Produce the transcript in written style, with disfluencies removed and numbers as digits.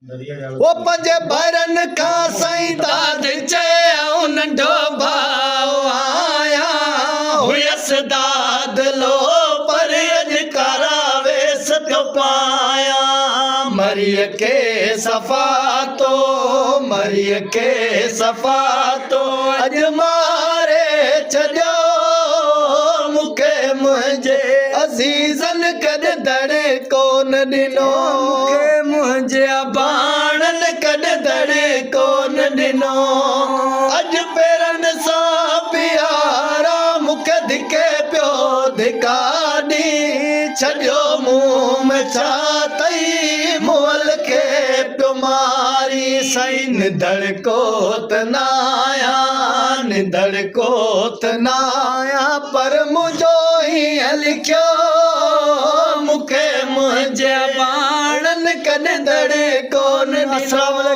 वो पंजे भरन का साईं दाद चयो नंढो भाउ आया हुयस दाद लो पर अज करावेस तो पाया मरिय के सफ़ा तो मरिय के सफ़ा तो अज मारे छॾियो मूंखे मुंहिंजे अज़ीज़न कॾहिं दड़े कोन ॾिनो मूंखे मुंहिंजे बाणन कॾहिं दड़े कोन ॾिनो अॼु पेरनि सां प्यारा मूंखे धिके पियो धिका ॾी छॾियो मुंहुं में छा तई मुअल खे पियो मारी साईं निधड़ कोत न आया निधड़ कोत न आया पर मुंहिंजो हीअं लिखियो मूंखे मुंहिंजे बाणन कॾहिं दड़े कोन ॾिनो